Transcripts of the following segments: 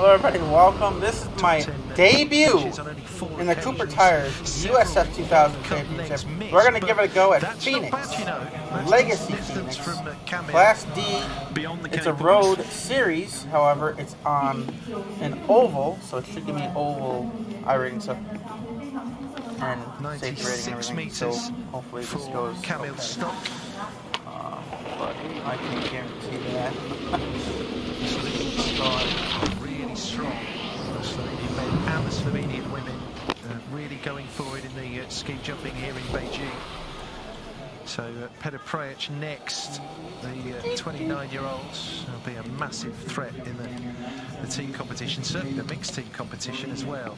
Hello everybody, welcome. This is my debut in the Cooper Tires USF2000 Championship. We're going to give it a go at Phoenix, Legacy Phoenix, Class D. It's a road series, however, it's on an oval, so it should give me oval iRacing stuff and safety rating and everything, so hopefully this goes okay. But I can't guarantee that. Really strong. So the men and the Slovenian women really going forward in the ski jumping here in Beijing. So Petar Prejic next, the 29-year-olds, will be a massive threat in the team competition, certainly the mixed team competition as well.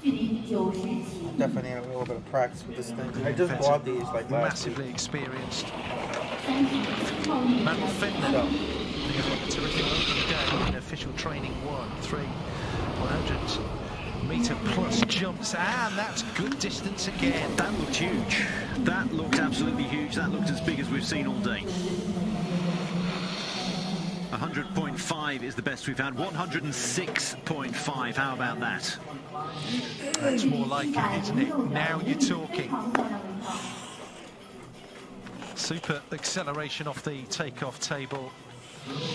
Definitely need a little bit of practice with this thing. I just bought these like last week. Massively experienced. Manuel Fentner, a terrific opening day in official training 100-meter plus jumps, and that's good distance again. That looked huge. That looked absolutely huge. That looked as big as we've seen all day. 100.5 is the best we've had. 106.5. How about that? That's more like it, isn't it? Now you're talking. Super acceleration off the takeoff table,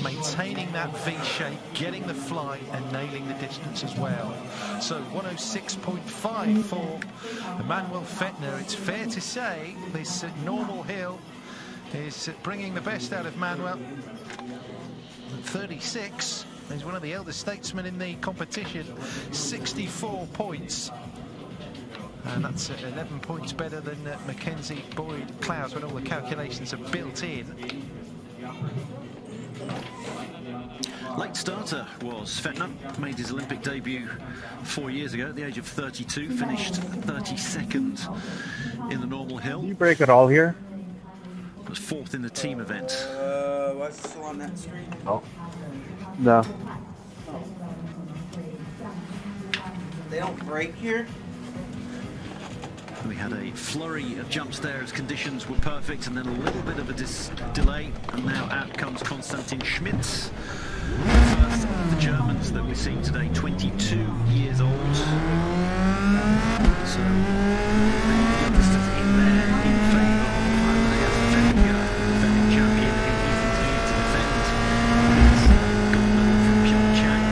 maintaining that V shape, getting the fly and nailing the distance as well. So 106.5 for Manuel Fentner. It's fair to say this normal hill is bringing the best out of Manuel. 36. He's one of the eldest statesmen in the competition. 64 points. And that's 11 points better than Mackenzie Boyd Clouds when all the calculations are built in. Late starter was Fentner, made his Olympic debut 4 years ago at the age of 32, finished 32nd in the normal hill. You break it all here? Was fourth in the team event. What's still on that street? Oh. No. They don't break here? We had a flurry of jumps there as conditions were perfect, and then a little bit of a delay, and now out comes Konstantin Schmidt. First of the Germans that we're seeing today, 22 years old. So, the distance in there in favour of Andreas Fenninger, defending champion, who is continuing to defend his gold medal from Pyeongchang.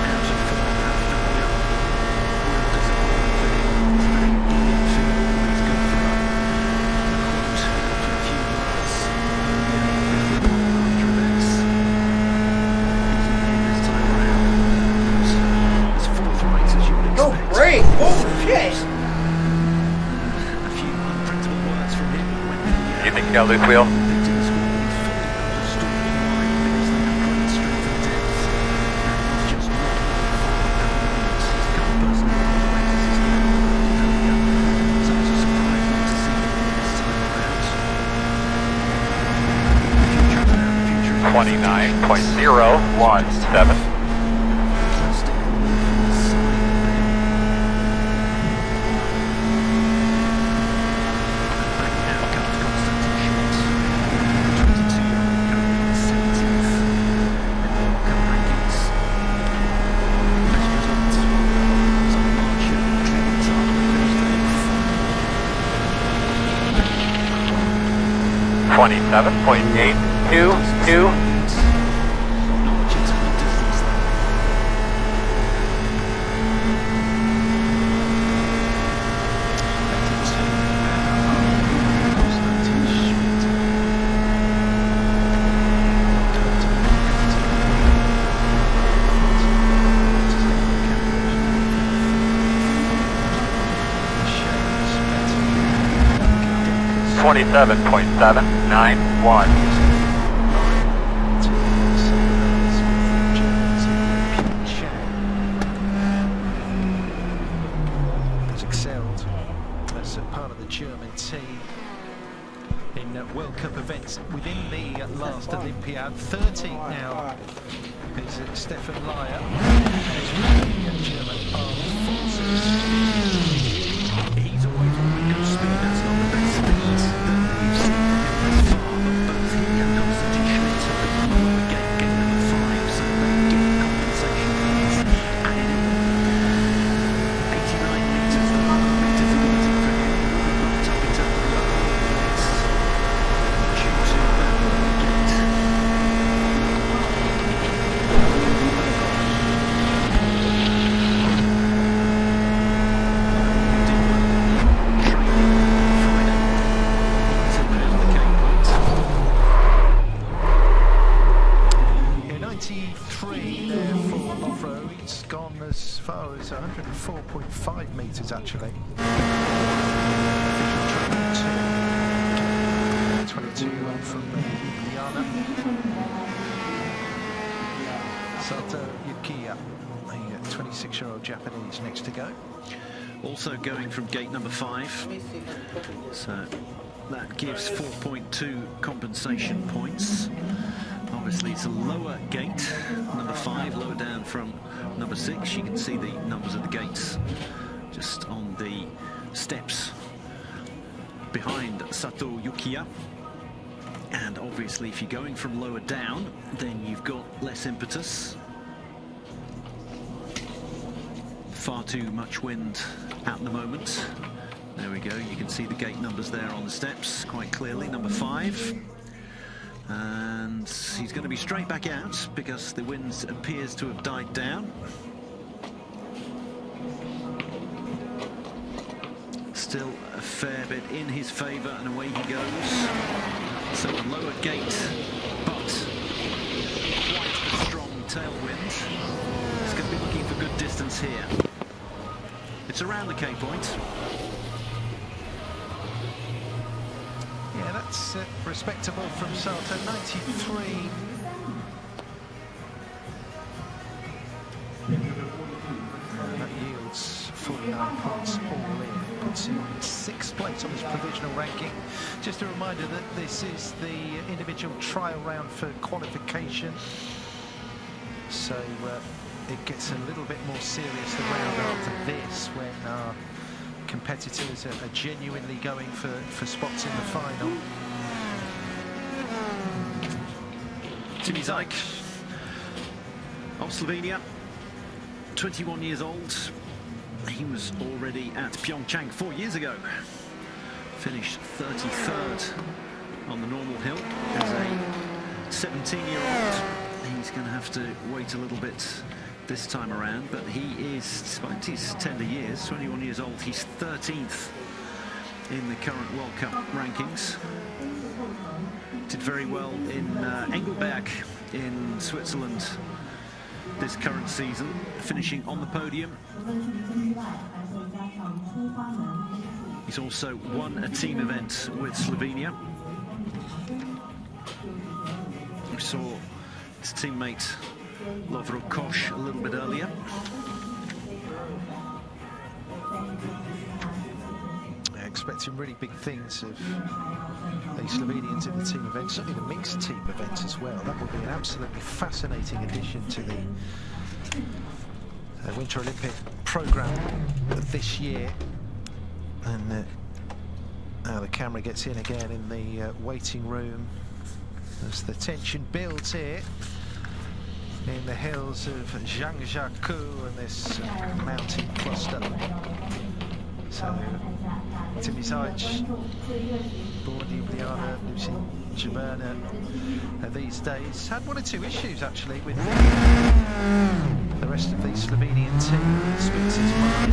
Out of form, Fenninger. Great! Oh shit! A few unprintable words from him when You think you got a loose wheel? .017. 27.822. .791. Has excelled as part of the German team in World Cup events within the last Olympiad. 30 now is Stefan Leyer, the German armed forces. He's always on good speed. That's not the best speed that we've seen from him thus far, but both he and Konstantin Schmidt have been on the game number 5, so 24.5 metres actually. 22 from Ljubljana. Sato Yukiya, a 26-year-old Japanese, next to go. Also going from gate number 5. So that gives 4.2 compensation points. Obviously it's a lower gate, number 5, lower down from number 6. You can see the numbers of the gates just on the steps behind Sato Yukiya. And obviously if you're going from lower down, then you've got less impetus. Far too much wind at the moment. There we go, you can see the gate numbers there on the steps quite clearly, number 5. And he's going to be straight back out because the wind appears to have died down. Still a fair bit in his favour, and away he goes. So a lower gate, but quite a strong tailwind. He's going to be looking for good distance here. It's around the K point. Yeah, that's respectable from Sato, 93. That yields 49 points all in. Puts him in 6th place on his provisional ranking. Just a reminder that this is the individual trial round for qualification. So it gets a little bit more serious the round after this, when our competitors are genuinely going for spots in the final. Timmy Zajc of Slovenia, 21 years old. He was already at Pyeongchang 4 years ago. Finished 33rd on the normal hill as a 17-year-old. He's going to have to wait a little bit this time around, but he is, despite his tender years, 21 years old, he's 13th in the current World Cup rankings. Did very well in Engelberg in Switzerland this current season, finishing on the podium. He's also won a team event with Slovenia. We saw his teammate Lovro Koch a little bit earlier. Expecting really big things of the Slovenians in the team event, certainly the mixed team event as well. That will be an absolutely fascinating addition to the Winter Olympic programme this year. And now the camera gets in again in the waiting room as the tension builds here in the hills of Zhangjiakou and this mountain cluster. So Timmy Zajc, born in Ljubljana, lives in Jaberna these days. Had 1 or 2 issues actually with the rest of the Slovenian team. Speaks his mind.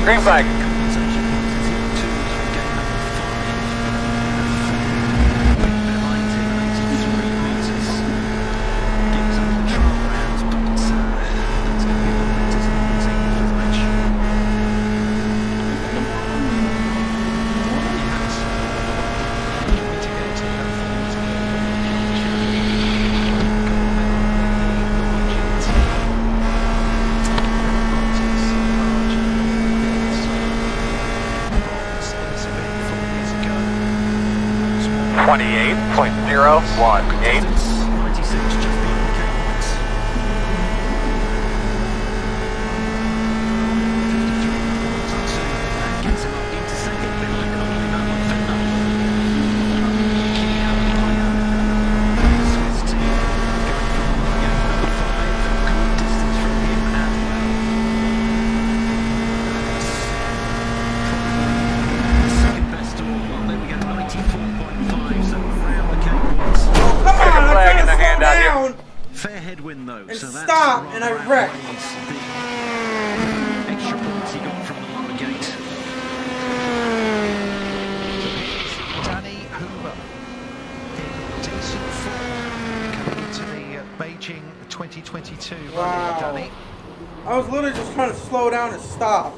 Green flag. Fair headwind though, and so that's stop, and I wrecked. 2022 running, Wow. Danny. I was literally just trying to slow down and stop,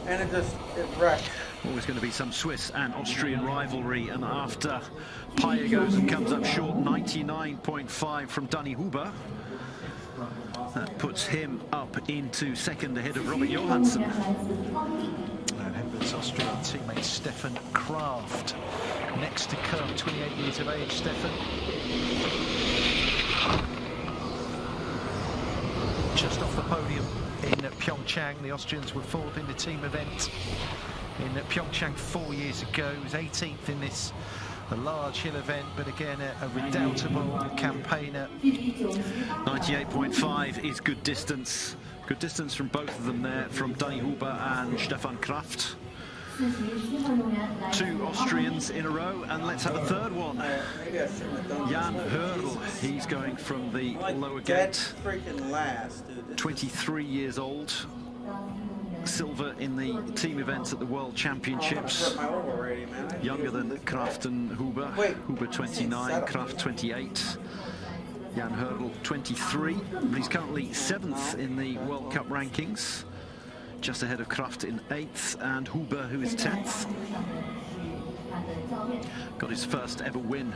and it wrecked. Always going to be some Swiss and Austrian rivalry, and after Paya goes and comes up short, 99.5 from Danny Huber. That puts him up into second ahead of Robert Johansson. And Huber's Austrian teammate Stefan Kraft next to come, 28 years of age, Stefan. Just off the podium in Pyeongchang. The Austrians were fourth in the team event in Pyeongchang 4 years ago. He was 18th in this large hill event, but again a redoubtable campaigner. 98.5 is good distance. Good distance from both of them there, from Danny Huber and Stefan Kraft. Two Austrians in a row, and let's have a third one. Jan Hörl, he's going from the lower gate. Freaking last, dude. 23 years old. Silver in the team events at the World Championships. Younger than Kraft and Huber. Huber 29, Kraft 28. Jan Hörl 23. He's currently 7th in the World Cup rankings, just ahead of Kraft in 8th and Huber, who is 10th. Got his first ever win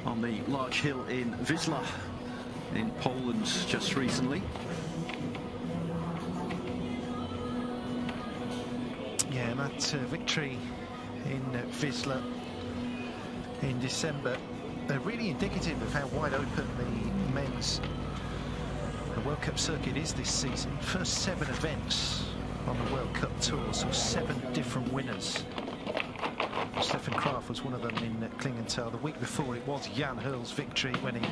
on the large hill in Wisła in Poland just recently. Yeah, and that victory in Wisła in December, really indicative of how wide open the men's World Cup circuit is this season. First 7 events on the World Cup Tour, so 7 different winners. Stefan Kraft was one of them in Klingenthal. The week before it was Jan Hörl's victory when he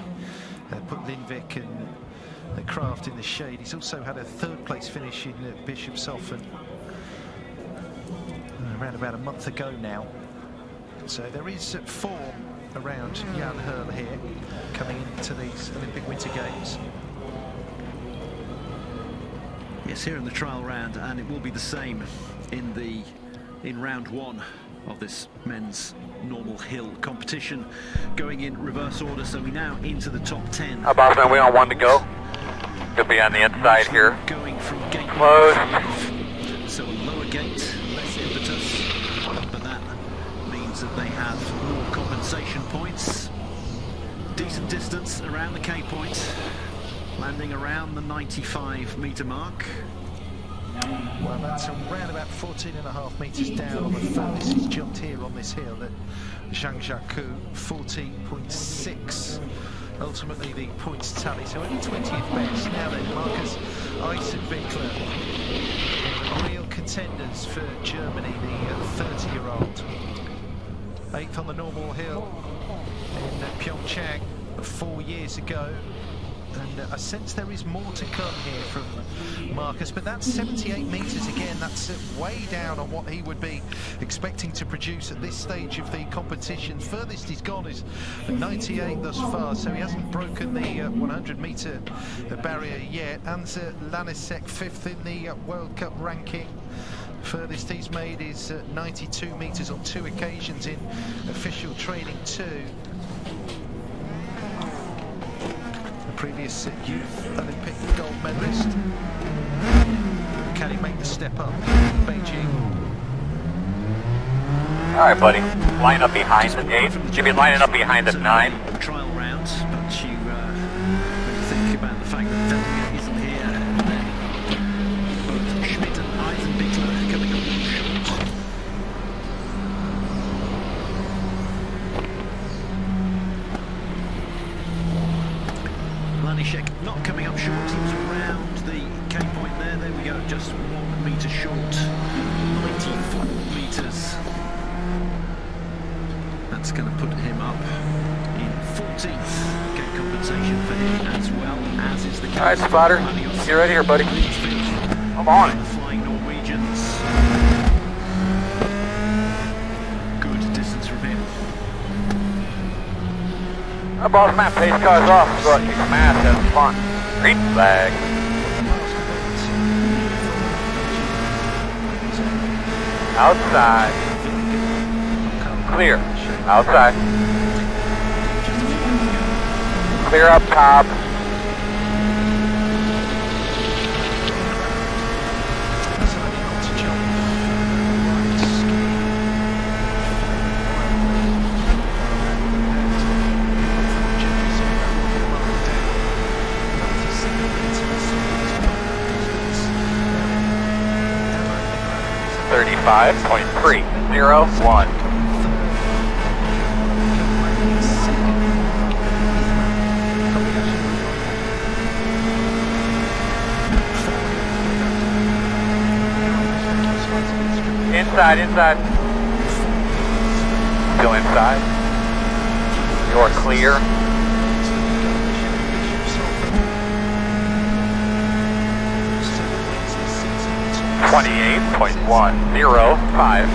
put Lindvik and Kraft in the shade. He's also had a 3rd place finish in Bischofshofen around about a month ago now. So there is form around Jan Hörl here coming into these Olympic Winter Games. Yes, here in the trial round, and it will be the same in round 1 of this men's normal hill competition, going in reverse order. So we now into the top 10. Bossman, we on 1 to go. Could be on the inside here. Going from gate Close. 5, so a lower gate, less impetus, but that means that they have more compensation points. Decent distance around the K point, landing around the 95-metre mark. Well, that's around about 14.5 metres down on the furthest he's jumped here on this hill at Zhangjiakou, 14.6. Ultimately the points tally, so only 20th best. Now then, Marcus Eisenbichler, real contenders for Germany, the 30-year-old. 8th on the normal hill in Pyeongchang 4 years ago. And I sense there is more to come here from Marcus, but that's 78 metres again. That's way down on what he would be expecting to produce at this stage of the competition. Furthest he's gone is 98 thus far, so he hasn't broken the 100-metre barrier yet. Anze Lanisek, 5th in the World Cup ranking. Furthest he's made is 92 metres on 2 occasions in official training too. Previous youth Olympic gold medalist. Can he make the step up in Beijing? All right, buddy. Line up behind the 8. Should be lining up behind the 9. Trial rounds, but you think about the fact that Vellinger isn't here, and then both Schmidt and Eisenbichler coming up short. Lanishek not coming up short, he was around the K point there. There we go, just 1 metre short, 94 metres. That's going to put him up in 14th. Gate compensation for him as well, as is the case. All right, spotter, get ready here, buddy. I'm on it. Flying Norwegians. Good distance from him. Boss man, pace cars off. Go out, kick some ass, have some fun. Green flag. Outside. Clear. Outside. Clear up top. 25.301. Inside, inside. Still inside. You're clear. .105.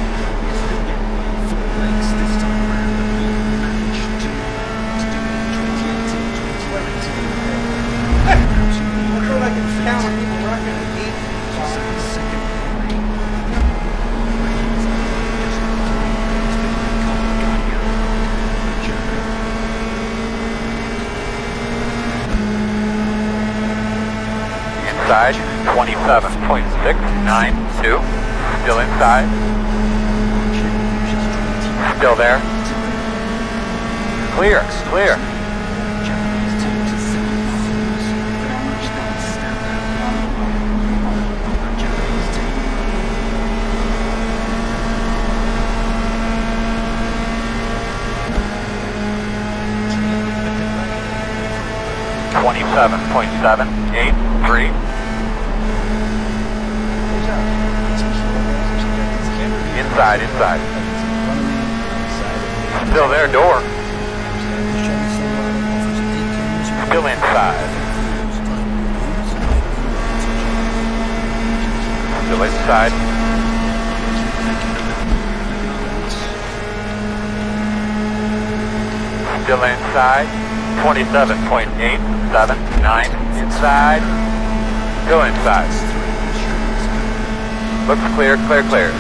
Inside, 27.692. Still inside. Still there. Clear, clear. .783. Inside, inside. Still there, door. Still inside. Still inside. Still inside. 27.879. Inside. Still inside. Looks clear, clear, clear.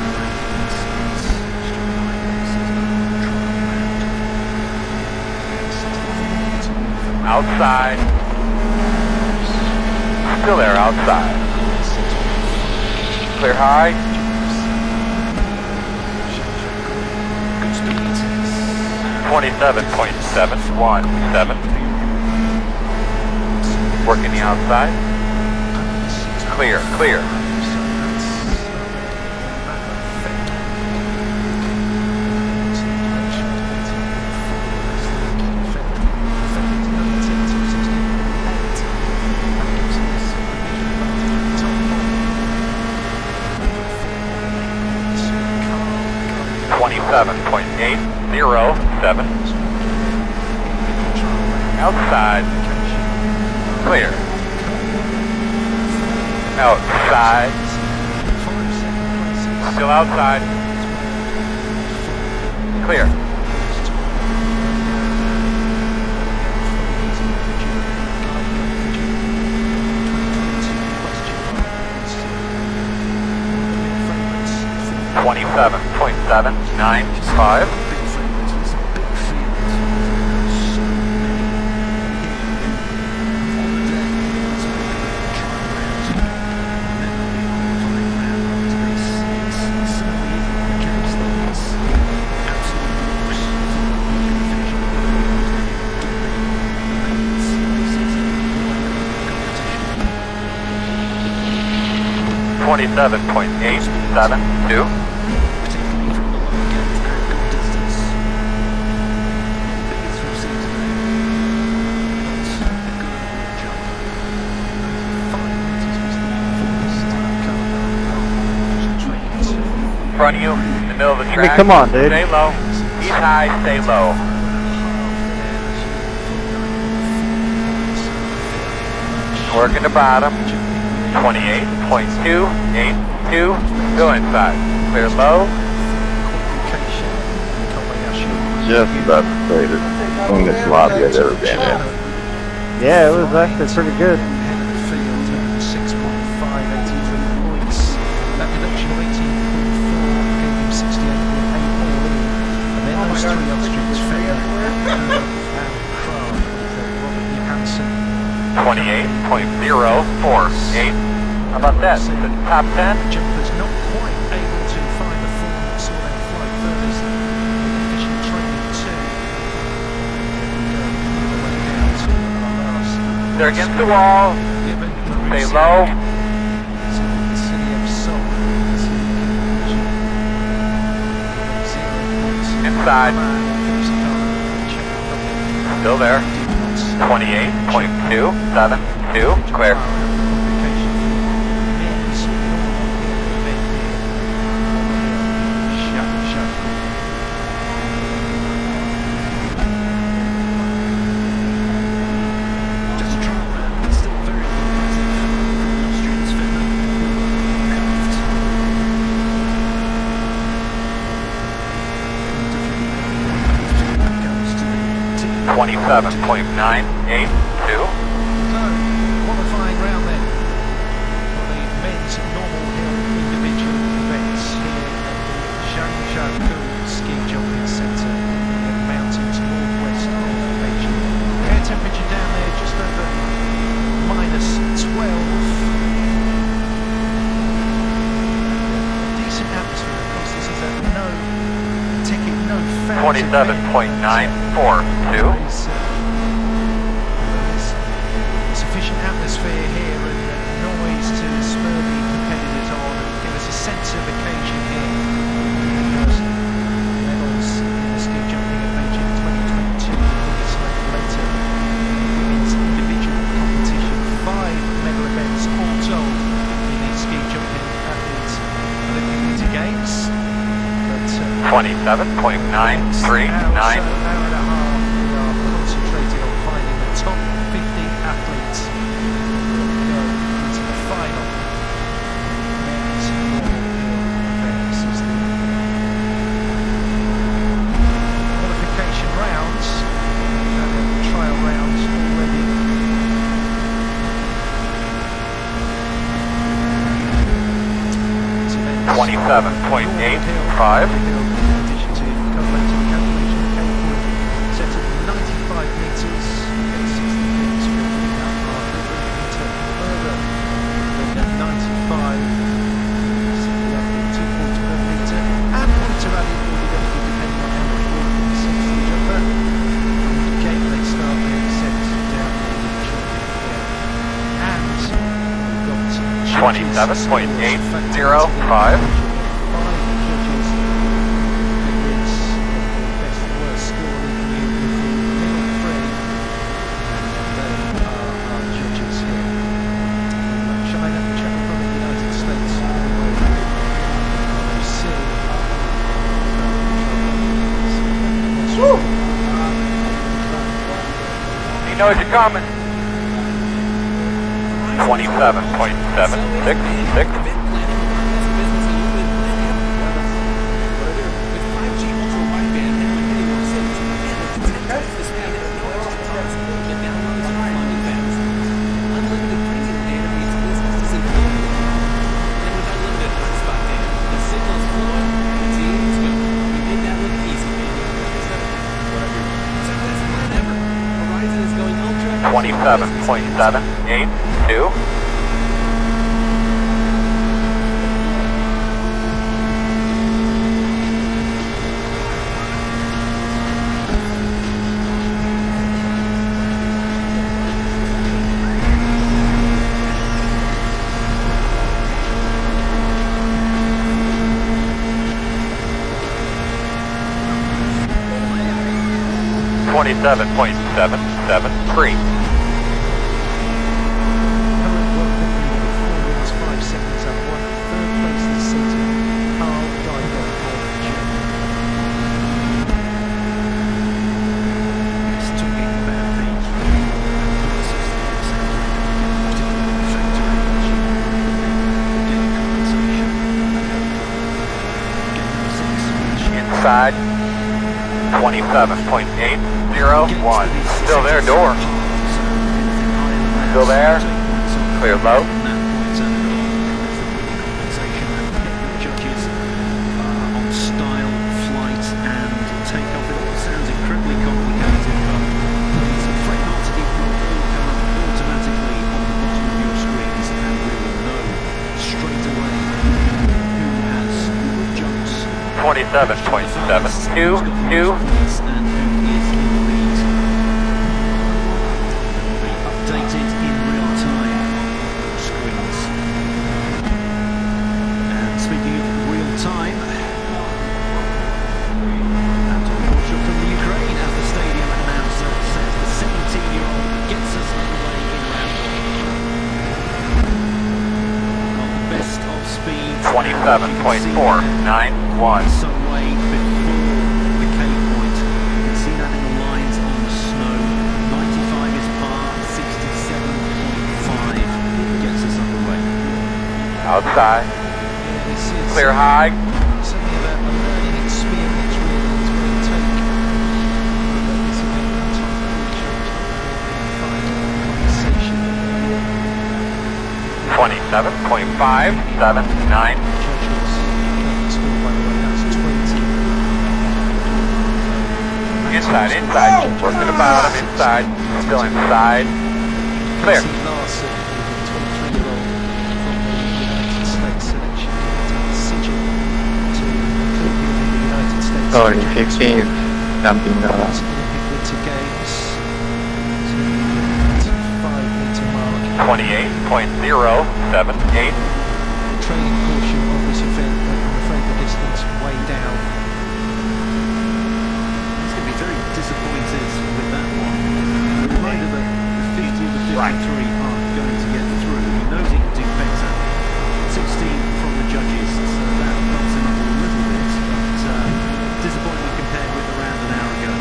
Outside. Still there, outside. Clear high. 27.717. Working the outside. Clear, clear. .807. Outside. Clear. Outside. Still outside. Clear. .795. .872. Front of you, in the middle of the track. I mean, come on, dude. Stay low. He's high, stay low. Working the bottom. 28.282. Go inside. Clear low. Just about to say the cleanest lobby I've ever been in. Yeah, it was actually pretty good. .08.048. How about that? The top 10? Jumpers not quite able to find the form that saw them fly furthest in efficient training too. They're against the wall. Stay low. inside. Still there. 28.272, clear. .982. Qualifying round then for the men's normal hill individual events here at the Zhangjiakou Ski Jumping Centre in the mountains northwest of Beijing. Air temperature down there just over -12. Decent atmosphere, of course. This is a no ticket, no fans. 27.942. Sufficient atmosphere here and noise to spur the competitors on and give us a sense of occasion here. Because medals in the ski jumping at Beijing 2022 will select later. Women's individual competition, 5 medal events all told in these ski jumping athletes Olympic Winter Games. But 27.939. hour and a half we are concentrated on finding the top 50 athletes who will go into the final men's normal hill events as the qualification rounds and the trial rounds already. So then 27.85. .805. 27.805. He knows you're coming. 27.766. .782. 27.773. Inside 27.801. Still there, door. Still there. Clear low. Judges on style, flight, and takeoff. It all sounds incredibly complicated, but please fret not. It will all come up automatically on the bottom of your screens, and we will know straight away who jumps. 27.722. Updated in real time screens. And speaking of real time, and 27.491. Subway before the Cape Point. You can see that in the lines on the snow. 95 is par, 67.5 gets us underway. Outside. Clear high. Something about a learning experience really is going to take. But this is on top of which final conversation. 27.579. Inside, working the bottom, inside, still inside, clear. Oh, 15, jumping the 28.078. Training portion of this event, but I'm afraid the distance way down. He's going to be very disappointed with that one. A reminder that the 50 of the 53 aren't going to get through. He knows he can do better. 16 from the judges, so that bumps him up a little bit, but disappointing compared with around an hour ago.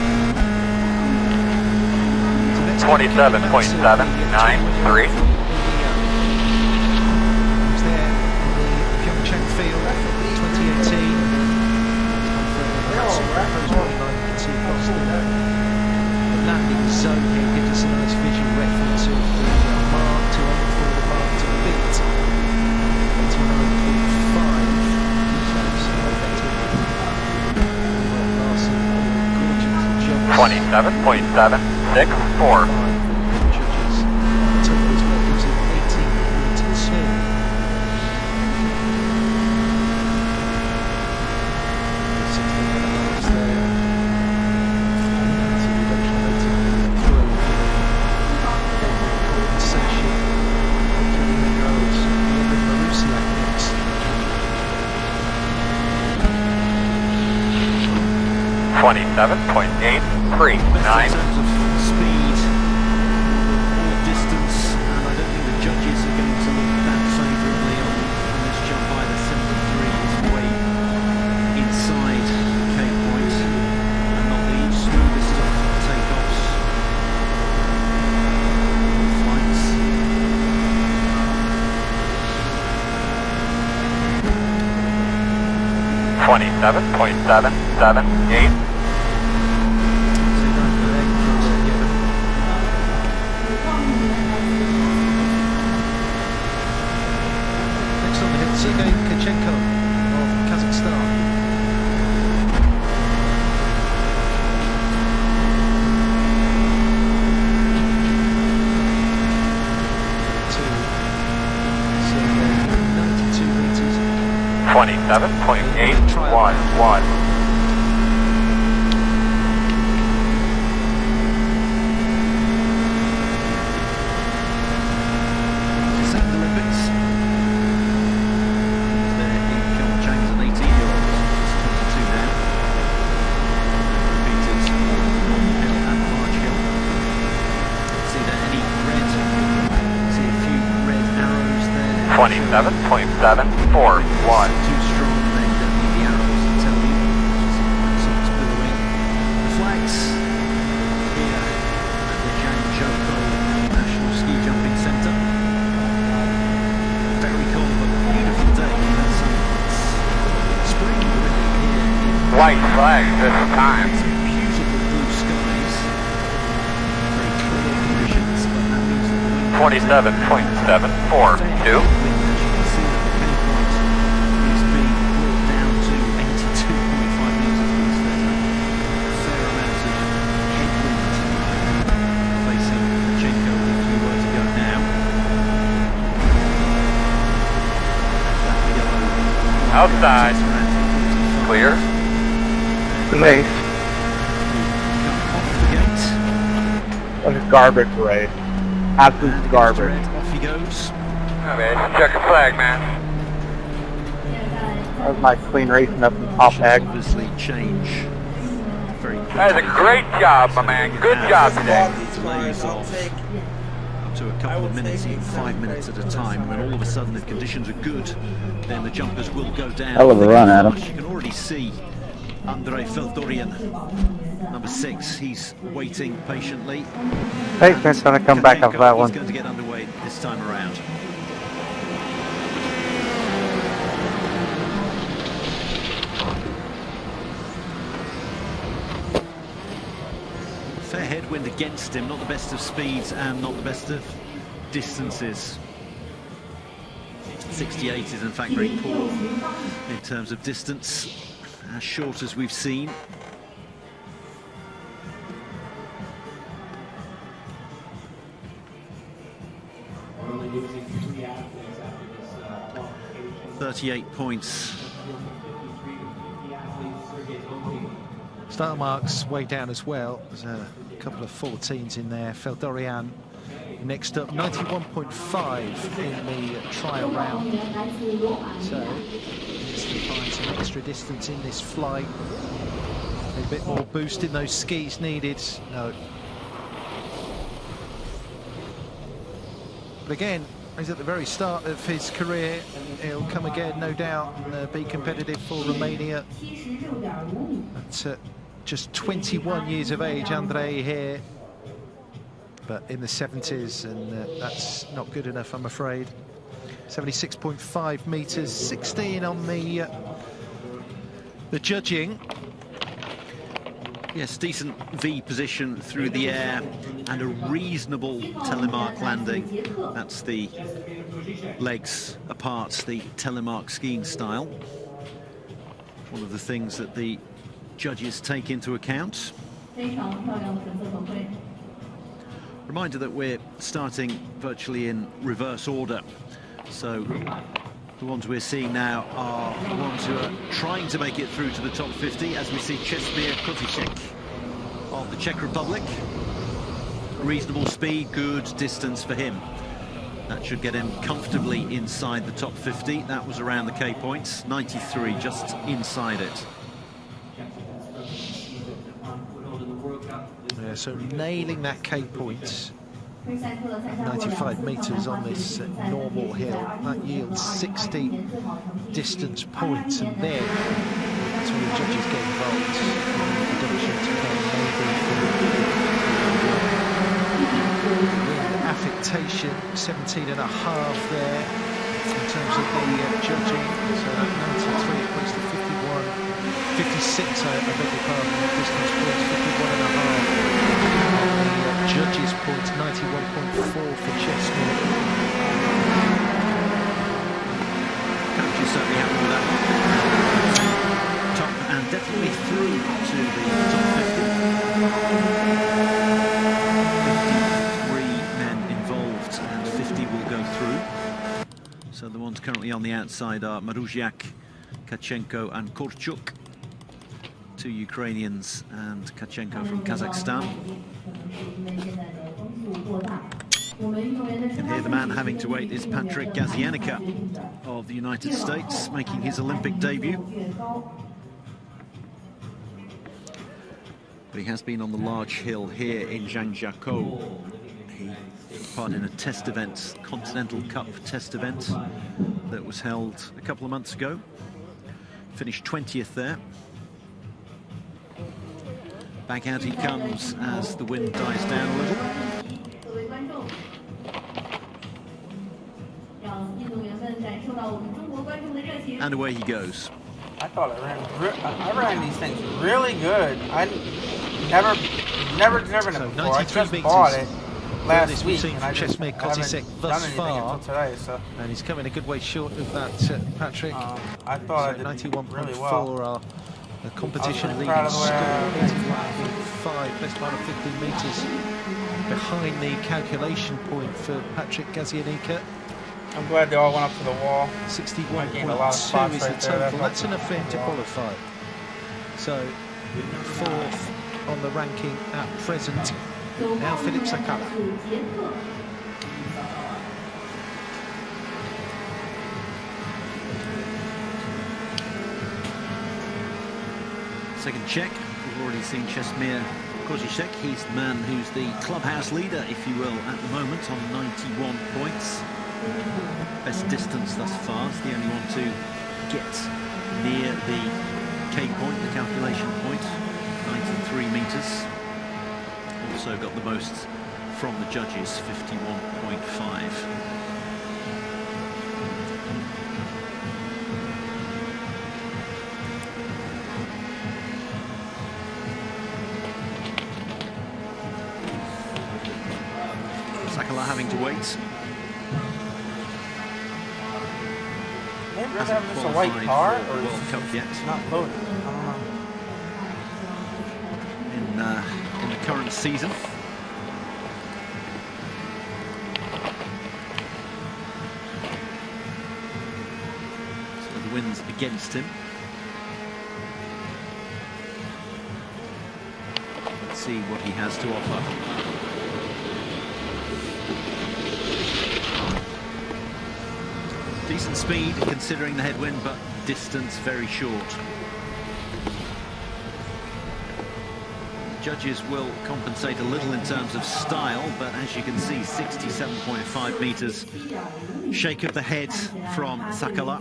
27.793. Field 2018. The landing zone here gives us a nice visual reference of the mark to aim for, the mark to beat. 27.764. In terms of speed, or distance, and I don't think the judges are going to look that favourably on this jump either. 73 is way inside Cape Point, and not the smoothest of takeoffs or flights. 27.778. Seven point 811. Second Olympics. There in John James, an 18-year-old, 22 now. Repeaters on Hill and March Hill. See there any red? See a few red arrows there. 27.741. White flag this time. Beautiful blue skies. Very clear conditions, but that means that the wind 27.742. is being brought down to 82.5 metres. There's a fair amount of headwind facing Pachenko if you were to go now. Outside. Clear. Nice. Off the gate. What a garbage race. Absolute garbage. Off he goes. Okay, check the flag, man. That was nice clean racing up the top egg. Obviously change very quickly. That is a great job, my man. Good job today. Delays of to a couple of minutes, even 5 minutes at a time. And all of a sudden, if conditions are good, then the jumpers will go down. Hell of a run, Adam. You can already see Andrei Feldorian, number 6. He's waiting patiently. Hey, Vince, gonna come back off that one. He's going to get underway this time around. Fair headwind against him, not the best of speeds and not the best of distances. 68 is in fact very poor in terms of distance, as short as we've seen. .38 points. Start marks way down as well. There's a couple of 14s in there. Feldorian next up, 91.5 in the trial round. So needs to find some extra distance in this flight. A bit more boost in those skis needed. No. But again, he's at the very start of his career. He'll come again, no doubt, and be competitive for Romania. At just 21 years of age, Andrei here, but in the 70s, and that's not good enough, I'm afraid. 76.5 meters, 16 on the judging. Yes, decent V position through the air and a reasonable telemark landing. That's the legs apart, the telemark skiing style. One of the things that the judges take into account. Reminder that we're starting virtually in reverse order. So the ones we're seeing now are the ones who are trying to make it through to the top 50, as we see Čestmír Kotíček of the Czech Republic. Reasonable speed, good distance for him. That should get him comfortably inside the top 50. That was around the K points, 93, just inside it. Yeah, so nailing that K point, 95 meters on this normal hill, that yields 60 distance points, and then that's when the judges get involved in the deduction to come maybe affectation, 17.5 there in terms of the judging. So that 93 equates to 51, 56, I beg your pardon, distance points, 51.5. Judges points, 91.4 for Čestmír. Coach is certainly happy with that. Top and definitely through to the top 50. 53 men involved and 50 will go through. So the ones currently on the outside are Maruziak, Kachenko and Korchuk. 2 Ukrainians and Kachenko from Kazakhstan. And here the man having to wait is Patryk Gazianica of the United States, making his Olympic debut. But he has been on the large hill here in Zhangjiakou. He took part in a test event, Continental Cup test event, that was held a couple of months ago. Finished 20th there. Back out he comes as the wind dies down a little. And away he goes. I thought I ran these things really good. I never driven it So before. I 93 just meters. bought it last This week, we've seen and from I just Čestmír haven't Kotíček done thus anything far, until today. So and he's coming a good way short of that, Patryk. I thought I So did 91.4 really well. are the competition I'm leading proud of the way score. I 81.5, best part of 15 meters behind the calculation point for Patryk Gazianica. I'm glad they all went up to the wall. I gained a lot of 61.2 spots is right the there. total. That's enough for him to qualify. So, 4th on the ranking at present. Now Filip Sakala. Second check. We've already seen Čestmír Kozicek, he's the man who's the clubhouse leader, if you will, at the moment on 91 points. Best distance thus far. It's the only one to get near the K point, the calculation point, 93 metres. Also got the most from the judges, 51.5. Having to wait. Maybe they're having just a white car, or World Cup yet. It's not loaded. I don't know. In the current season. So the wind's against him. Let's see what he has to offer. Decent speed considering the headwind, but distance very short. Judges will compensate a little in terms of style, but as you can see, 67.5 metres. Shake of the head from Sakala.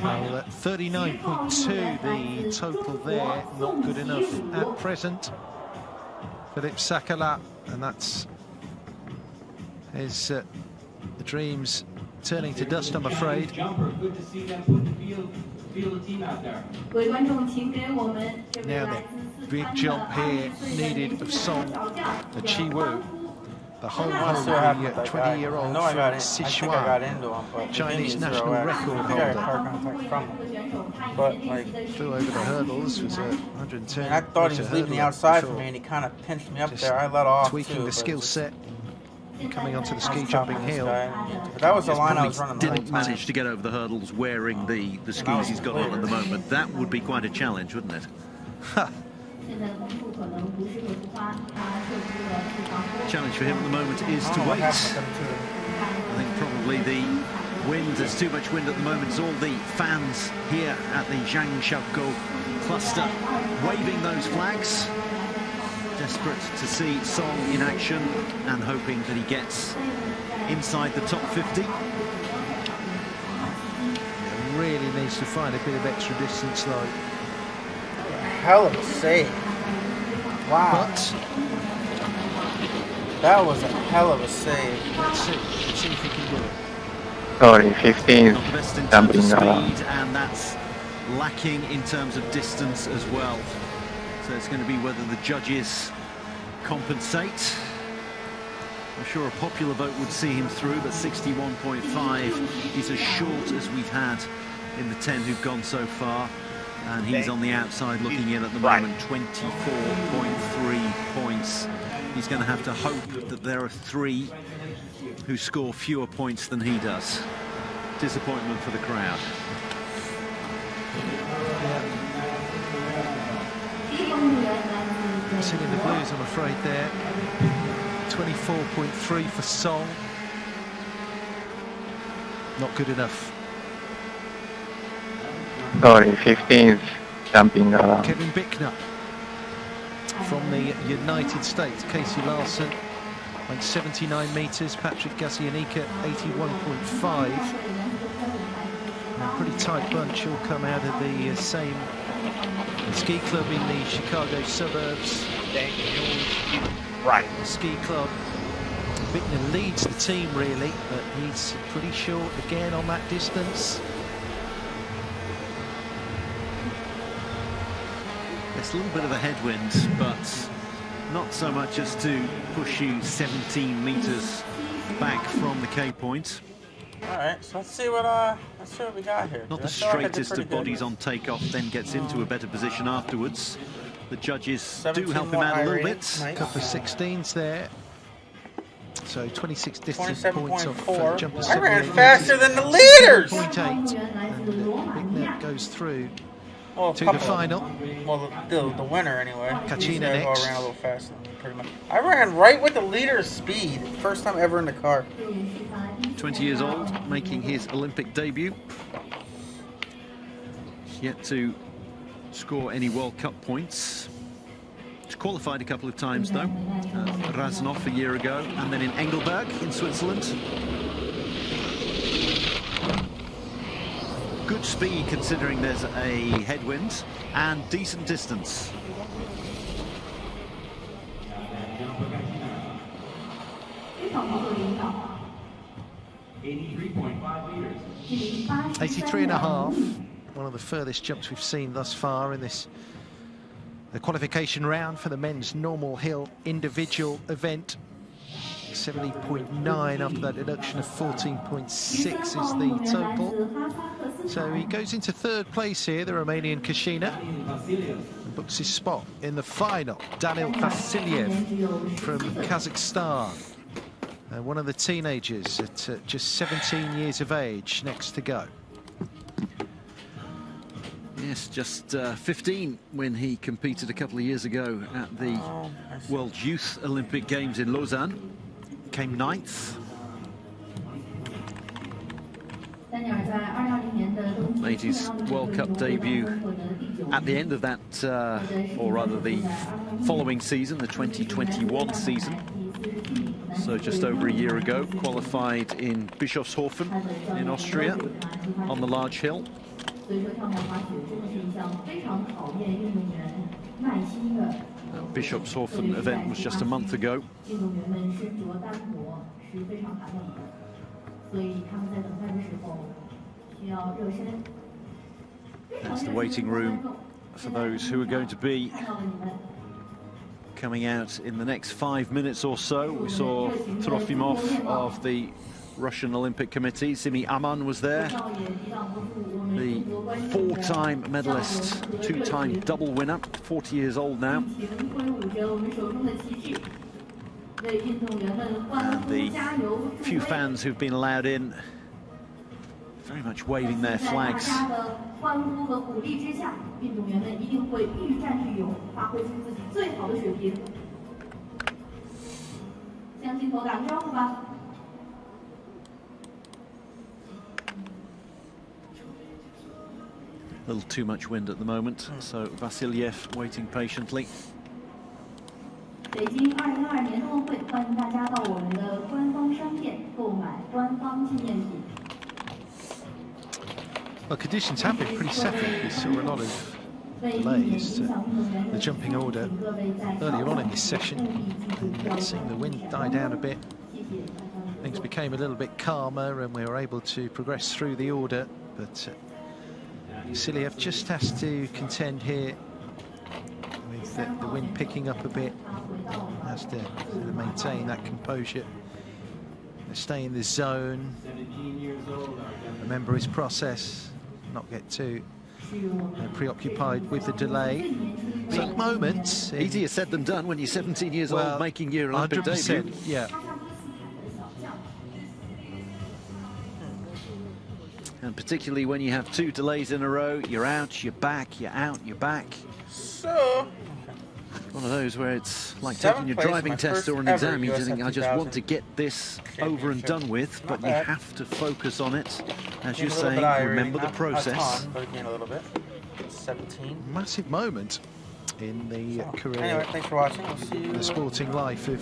Well, 39.2 the total there, not good enough at present. Philip Sakala, and that's his dreams turning to dust, I'm afraid. Now the big jump here needed of Song Chiwu, the whole 20-year-old from Sichuan, Chinese national record holder. But like, flew over the hurdles, was a 110. I thought he was leaving the outside for me, and he kind of pinched me up there. I let off tweaking the skill set, coming onto the ski jumping jumping hill. But that was the line I was running. Didn't manage to get over the hurdles wearing the skis he's got on at the moment. That would be quite a challenge, wouldn't it? Challenge for him at the moment is to wait. I think probably the wind, there's too much wind at the moment. It's all the fans here at the Zhangshoukou cluster waving those flags. Desperate to see Song in action and hoping that he gets inside the top 50. Really needs to find a bit of extra distance though. Hell of a save. Wow. But that was a hell of a save. Let's see if he can do it. Sorry, 15, Not the best in terms jumping of speed, around. and that's lacking in terms of distance as well. So it's going to be whether the judges compensate. I'm sure a popular vote would see him through, but 61.5 is as short as we've had in the 10 who've gone so far. And he's on the outside looking in at the moment, 24.3 points. He's going to have to hope that there are 3 who score fewer points than he does. Disappointment for the crowd. Singing the blues, I'm afraid, there. 24.3 for Song. Not good enough. Sorry, 15th, jumping around. Kevin Bickner from the United States. Casey Larson, like 79 metres. Patrick Gassianica, 81.5. A pretty tight bunch, all come out of the same ski club in the Chicago suburbs. Right. Ski club. Bickner leads the team really, but he's pretty short again on that distance. It's a little bit of a headwind, but not so much as to push you 17 metres back from the K point. All right, so let's see what we got here. Not the straightest of bodies on takeoff, then gets into a better position afterwards. The judges do help him out a little bit. A couple of 16s there. So 26 distance points off 27.4. jumper. I ran faster than the leaders. 0.8. And Bickner goes through. Well, to the final. Well, the winner anyway. Kachina I next. ran a little faster, pretty much. I ran right with the leader's speed. First time ever in the car. 20 years old, making his Olympic debut. Yet to score any World Cup points. He's qualified a couple of times though. Razanov a year ago, and then in Engelberg in Switzerland. Good speed considering there's a headwind, and decent distance. $83.5. One of the furthest jumps we've seen thus far in the qualification round for the men's normal hill individual event. 70.9 after that deduction of 14.6 is the total. So he goes into third place here, the Romanian Kachina, and books his spot in the final. Daniil Vasiliev from Kazakhstan, one of the teenagers at just 17 years of age, next to go. Yes, just 15 when he competed a couple of years ago at the World Youth Olympic Games in Lausanne. Came 9th. Made his World Cup debut at the end of that, or rather the following season, the 2021 season. So just over a year ago, qualified in Bischofshofen in Austria on the large hill. That Bischofshofen event was just a month ago. That's the waiting room for those who are going to be coming out in the next 5 minutes or so. We saw Trofimov of the Russian Olympic Committee. Simi Aman was there, the 4-time medalist, 2-time double winner, 40 years old now. And the few fans who've been allowed in, very much waving their flags. A little too much wind at the moment, so Vasiliev waiting patiently. Well, conditions have been pretty settled. We saw a lot of delays to the jumping order earlier on in this session. And seeing the wind die down a bit, things became a little bit calmer and we were able to progress through the order. But Vasiliev just has to contend here with the wind picking up a bit. Has to sort of maintain that composure, stay in the zone, remember his process, not get too preoccupied with the delay. So at moments, easier said than done when you're 17 years old making your Olympic debut. Yeah. And particularly when you have 2 delays in a row, you're out, you're back, you're out, you're back. So one of those where it's like taking your driving test or an exam. You think, I just want to get this over and done with, but you have to focus on it. As you're saying, remember the process. But again, a little bit. 17. Massive moment in the career. Anyway, thanks for watching. We'll see you. The sporting life of